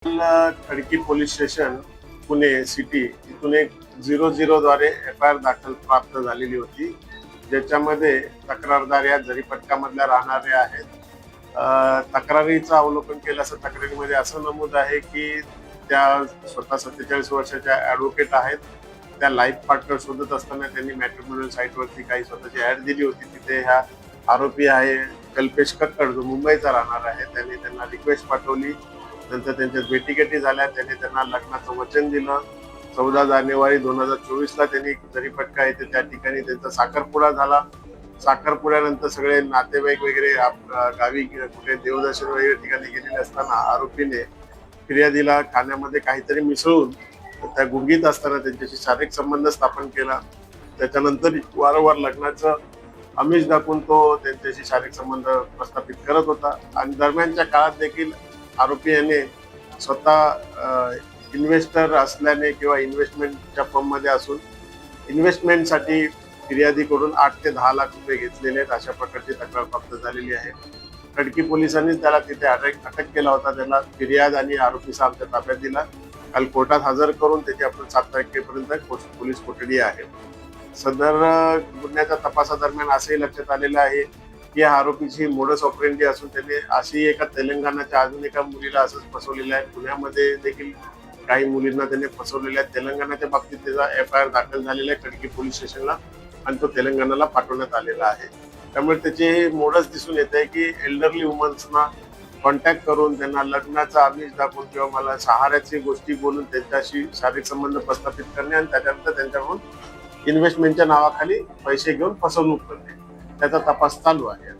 Khadki police station Pune city इथून एक 00 द्वारे FIR दाखल प्राप्त झालेली होती, ज्याच्यामध्ये तक्रारदार या जरीपटकामधल्या राहणारे आहेत. तक्रारीचं अवलोकन केलं असं तक्रारीमध्ये असं नमूद आहे की त्या स्वतः 47 वर्षाच्या ॲडव्होकेट आहेत. त्या लाईफ पार्टनर शोधत असताना त्यांनी मॅट्रिमोनियल साईटवरती काही स्वतःची ॲड दिली होती. तिथे हा आरोपी आहे कल्पेश कक्कड, जो मुंबईचा राहणार आहे. त्यांनी त्यांना रिक्वेस्ट पाठवली. नंतर त्यांच्या भेटीगाठी झाल्या. त्यांनी त्यांना लग्नाचं वचन दिलं. 14 जानेवारी 2024ला त्यांनी जरीपटका येथे त्या ठिकाणी त्यांचा साखरपुडा झाला. साखरपुड्यानंतर सगळे नातेवाईक वगैरे गावी कुठे देवदर्शन वगैरे ठिकाणी गेलेले असताना आरोपीने फिर्यादीला खाण्यामध्ये काहीतरी मिसळून त्या गुंगीत असताना त्यांच्याशी शारीरिक संबंध स्थापन केला. त्याच्यानंतर वारंवार लग्नाचं आमिष दाखवून तो त्यांच्याशी शारीरिक संबंध प्रस्थापित करत होता. आणि दरम्यानच्या काळात देखील आरोपी याने स्वतः इन्व्हेस्टर असल्याने किंवा इन्व्हेस्टमेंटच्या फर्ममध्ये असून इन्व्हेस्टमेंटसाठी फिर्यादीकडून 8 ते 10 लाख रुपये घेतलेले आहेत, अशा प्रकारची तक्रार प्राप्त झालेली आहे. खडकी पोलिसांनी त्याला तिथे अटक केला होता. त्याला फिर्याद आणि आरोपीचा आमच्या ताब्यात दिला. काल कोर्टात हजर करून त्याची आपण 7 तारखेपर्यंत पोलीस कोठडी आहे. सदर गुन्ह्याच्या तपासादरम्यान असंही लक्षात आलेलं आहे की या आरोपीची मोडस ऑपरेंडी असून त्याने अशी एका तेलंगणाच्या अजून एका मुलीला असंच फसवलेलं आहे. पुण्यामध्ये देखील काही मुलींना त्याने फसवलेल्या आहेत. तेलंगणाच्या बाबतीत त्याचा FIR दाखल झालेला आहे खडकी पोलीस स्टेशनला आणि तो तेलंगणाला पाठवण्यात आलेला आहे. त्यामुळे त्याचे मोडस दिसून येत आहे की एल्डरली वुमन्सना कॉन्टॅक्ट करून त्यांना लग्नाचा आमिष दाखवून किंवा मला सहाऱ्याची गोष्टी बोलून त्यांच्याशी शारीरिक संबंध प्रस्थापित करणे आणि त्याच्यानंतर त्यांच्याकडून इन्व्हेस्टमेंटच्या नावाखाली पैसे घेऊन फसवणूक करणे, त्याचा तपास चालू आहे.